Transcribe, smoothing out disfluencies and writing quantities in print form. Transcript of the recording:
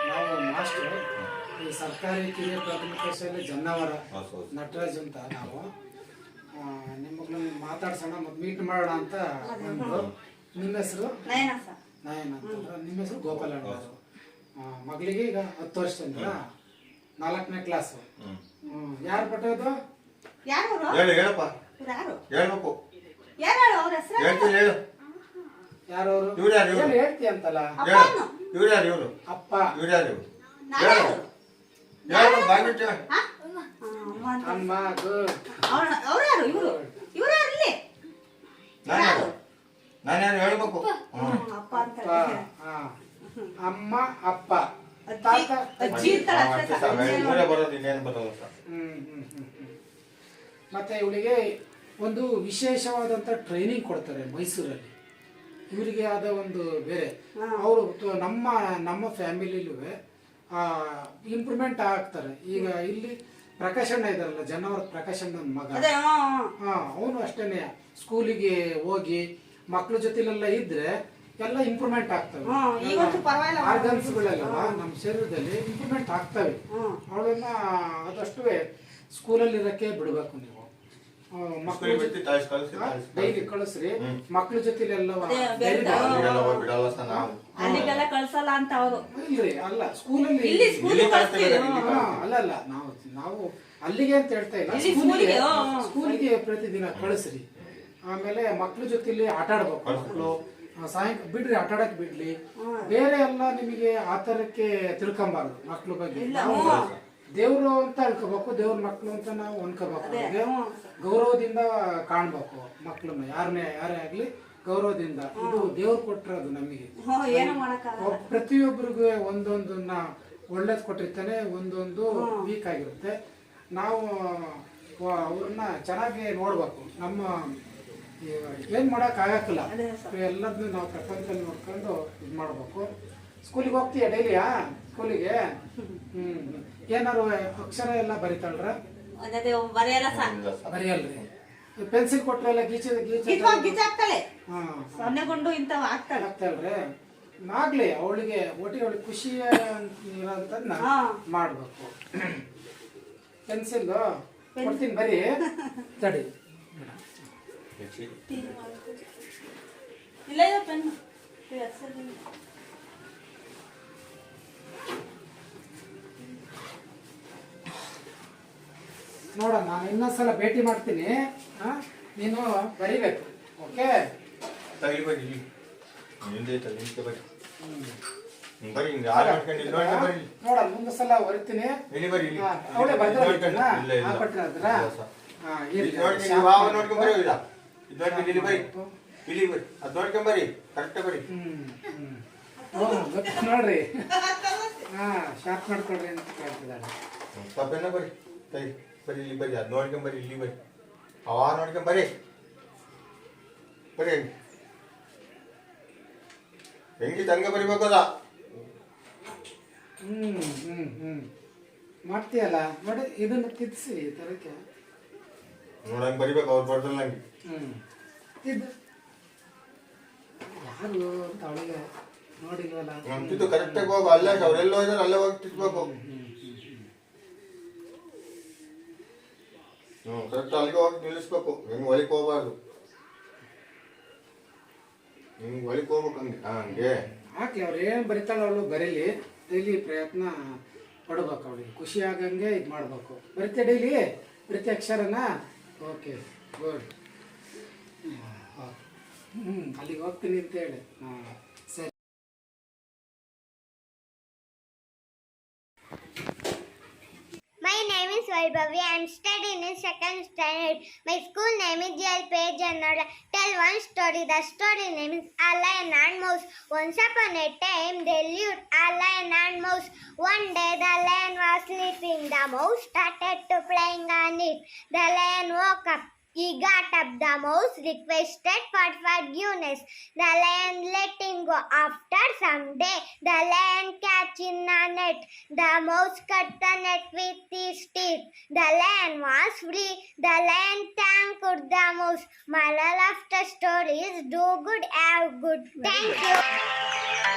ನಾವು ಮಾಸ್ಟರ್ ಈ ಸರ್ಕಾರಿ ಕಿರಿಯ ಪ್ರಾಥಮಿಕ ಶಾಲೆ ಜನ್ನಾವರ ನಟರಾಜ್ ಅಂತ ನಾವು ನಿಮ್ಮನ್ನ ಮಾತಾಡ್ಸೋಣ ಮತ್ತು ಮೀಟ್ ಮಾಡೋಣ ಅಂತ ಬಂದು. ನಿಮ್ಮ ಹೆಸರು ನಯನ ಅಂತಂದ್ರೆ, ನಿಮ್ಮ ಹೆಸರು ಗೋಪಾಲಣ್ಣ. ಮಗಳಿಗೆ ಈಗ 10 ವರ್ಷದಿಂದ 4ನೇ ಕ್ಲಾಸು. ಯಾರು ಪಟ್ಟೋದು? ಯಾರವರು ಹೇಳ್ತಿ ಅಂತಲ್ಲ? ಅಪ್ಪ ಅಮ್ಮ ಅಮ್ಮ ಅಪ್ಪ ಮತ್ತೆ ಇವಳಿಗೆ ಒಂದು ವಿಶೇಷವಾದಂತ ಟ್ರೈನಿಂಗ್ ಕೊಡ್ತಾರೆ ಮೈಸೂರಲ್ಲಿ. ಇವರಿಗೆ ಆದ ಒಂದು ಬೇರೆ ಅವರು ನಮ್ಮ ಫ್ಯಾಮಿಲಿಲೂ ಇಂಪ್ರೂವ್ಮೆಂಟ್ ಆಗ್ತಾರೆ. ಈಗ ಇಲ್ಲಿ ಪ್ರಕಾಶಣ್ಣ ಇದಾರಲ್ಲ, ಜನವರ ಪ್ರಕಾಶಣ್ಣ ಮಗ, ಅವನು ಅಷ್ಟೇನೆ ಸ್ಕೂಲಿಗೆ ಹೋಗಿ ಮಕ್ಳ ಜೊತೆಲೆಲ್ಲ ಇದ್ರೆ ಎಲ್ಲ ಇಂಪ್ರೂವ್ಮೆಂಟ್ ಆಗ್ತವೆ. ಆರ್ಗನ್ಸ್ಗಳೆಲ್ಲ ನಮ್ಮ ಶರೀರದಲ್ಲಿ ಇಂಪ್ರೂವ್ಮೆಂಟ್ ಆಗ್ತವೆ. ಅವಳನ್ನ ಆದಷ್ಟು ಸ್ಕೂಲಲ್ಲಿ ಇರಕ್ಕೆ ಬಿಡ್ಬೇಕು ನೀವು. ಡೈಲಿ ಕಳಿಸ್ರಿ, ಮಕ್ಳ ಜೊತೆಲೆಲ್ಲ ಕಳ್ಸಲ್ಲ ಅಂತ ಅವರು. ಇಲ್ರಿ, ಅಲ್ಲ ಸ್ಕೂಲಲ್ಲಿ ಅಲ್ಲ ನಾವು ಅಲ್ಲಿಗೆ ಅಂತ ಹೇಳ್ತಾ ಇಲ್ಲ, ಸ್ಕೂಲಿಗೆ ಪ್ರತಿದಿನ ಕಳಿಸ್ರಿ. ಆಮೇಲೆ ಮಕ್ಳ ಜೊತೆಲಿ ಆಟ ಆಡ್ಬೇಕು. ಮಕ್ಕಳು ಸಾಯಂಕಾಲ ಬಿಡ್ರಿ, ಆಟ ಆಡಕ್ ಬಿಡ್ಲಿ. ಬೇರೆ ಎಲ್ಲ ನಿಮಗೆ ಆತರಕ್ಕೆ ತಿಳ್ಕೊಂಬಾರ್ದು ಮಕ್ಳ ಬಗ್ಗೆ. ದೇವ್ರು ಅಂತ ಅನ್ಕೋಬೇಕು, ದೇವ್ರ ಮಕ್ಳು ಅಂತ ನಾವು ಅನ್ಕೋಬೇಕು. ಗೌರವದಿಂದ ಕಾಣ್ಬೇಕು ಮಕ್ಳನ್ನ, ಯಾರೇ ಆಗ್ಲಿ ಗೌರವದಿಂದ. ಇದು ದೇವ್ರು ಕೊಟ್ಟಿರೋದು ನಮಗೆ. ಪ್ರತಿಯೊಬ್ಬರಿಗೂ ಒಂದೊಂದನ್ನ ಒಳ್ಳೇದ್ ಕೊಟ್ಟಿರ್ತಾನೆ, ಒಂದೊಂದು ವೀಕ್ ಆಗಿರುತ್ತೆ. ನಾವು ಅವ್ರನ್ನ ಚೆನ್ನಾಗಿ ನೋಡ್ಬೇಕು. ನಮ್ಮ ಏನ್ ಮಾಡಕ್ ಆಗಕ್ಕಿಲ್ಲ, ಎಲ್ಲದನ್ನು ನಾವು ಪ್ರಪಂಚದಲ್ಲಿ ನೋಡ್ಕೊಂಡು ಇದು ಮಾಡ್ಬೇಕು. ಸ್ಕೂಲಿಗೆ ಹೋಗ್ತೀಯ ಡೈಲಿಯಾ? ಸ್ಕೂಲಿಗೆ ಏನಾರು ಅಕ್ಷರ ಎಲ್ಲ ಬರಿತಾಳ್ರ? ಬರೆಯಲ್ರಿ. ಪೆನ್ಸಿಲ್ ಕೊಟ್ರಲ್ಲ ಆಗ್ತಾಳ್ರಿ. ಆಗ್ಲಿ, ಅವಳಿಗೆ ಒಟ್ಟಿಗೆ ಖುಷಿ ಇರೋಂಥದ್ನ ಮಾಡ್ಬೇಕು. ಪೆನ್ಸಿಲ್ ಕೊಡ್ತೀನಿ, ಬರೀ ತಡಿ. ನೋಡ, ನಾನು ಇನ್ನೊಂದ್ಸಲ ಭೇಟಿ ಮಾಡ್ತೀನಿ. ನೀನು ಬರಿಬೇಕು, ಓಕೆ? ನೋಡ, ಮುಂದೆ ಸಲ ಬರಿತೀನಿ. ಅವಳೇ ಬರ್ತೀನಿ. ನೋಡ್ರಿ, ಶಾರ್ಪ್ ಮಾಡ್ಕೊಡ್ರಿ ಅಂತ ಕೇಳ್ತಿದ್ದಾಳೆ. ಬರೀ ಇಲ್ಲಿ ಬರೀ, ಅದು ನೋಡ್ಕೊಂಬರಿ, ಇಲ್ಲಿ ಬರೀ, ಅವ ನೋಡ್ಕೊಂಬರಿ, ಬರೀ ಹೆಂಗಿ ತನಕ ಬರಿಬೇಕಲ್ಲ. ಮಾಡ್ತೀಯಲ್ಲ ನೋಡಿ, ಇದನ್ನ ತಿದ್ಸಿ ತರಕ್ಕೆ ನೋಡಂಗ್ ಬರಿಬೇಕು. ಅವ್ರು ಬರ್ದಲ್ಲ ನಂಗೆ ಇದು ಯಾರು ಅಂತ ಅವಳಿಗೆ ನೋಡಿಲ್ವಲ್ಲ. ತಿದ್ದು ಕರೆಕ್ಟಾಗಿ ಹೋಗು. ಅಲ್ಲೇ ಅವ್ರೆಲ್ಲ ಹೋದ್ರೆ ಅಲ್ಲೇ ಹೋಗಿ ತಿದ್ಬೇಕು. ಕರೆಕ್ಟ್ ಅಲ್ಲಿಗೆ ಹೋಗಿ ನಿಲ್ಲಿಸ್ಬೇಕು. ಹೆಂಗ್ ಒಳಕ್ ಹೋಗ್ಬಾರ್ದು, ಹಿಂಗ್ ಒಳಕ್ ಹೋಗ್ಬೇಕು. ಹಂಗೆ ಹಾಕ್ಲಿ, ಅವ್ರು ಏನ್ ಬರಿತಾಳ ಅವಳು ಬರೀಲಿ. ಡೈಲಿ ಪ್ರಯತ್ನ ಪಡ್ಬೇಕು. ಅವಳಿಗೆ ಖುಷಿ ಆಗಂಗೆ ಇದು ಮಾಡ್ಬೇಕು. ಬರಿತೆ ಡೈಲಿ, ಬರಿತೆ ಅಕ್ಷರನ. Okay, good. ಅಲ್ಲಿಗೆ ಹೋಗ್ತೀನಿ ಅಂತ ಹೇಳಿ. ಸರಿ. My name is Vaibhavi. I am studying in 2nd standard. My school name is JLP Jannara. Tell one story. The story name is A Lion and Mouse. Once upon a time, there lived a lion and mouse. One day, the lion was sleeping. The mouse started to playing on it. The lion woke up. He got up. The mouse requested for forgiveness. The lion let him go. After some day, the lion catch in a net. The mouse cut the net with his teeth. The lion was free. The lion thanked the mouse. Moral of the story is do good, have good. Thank you.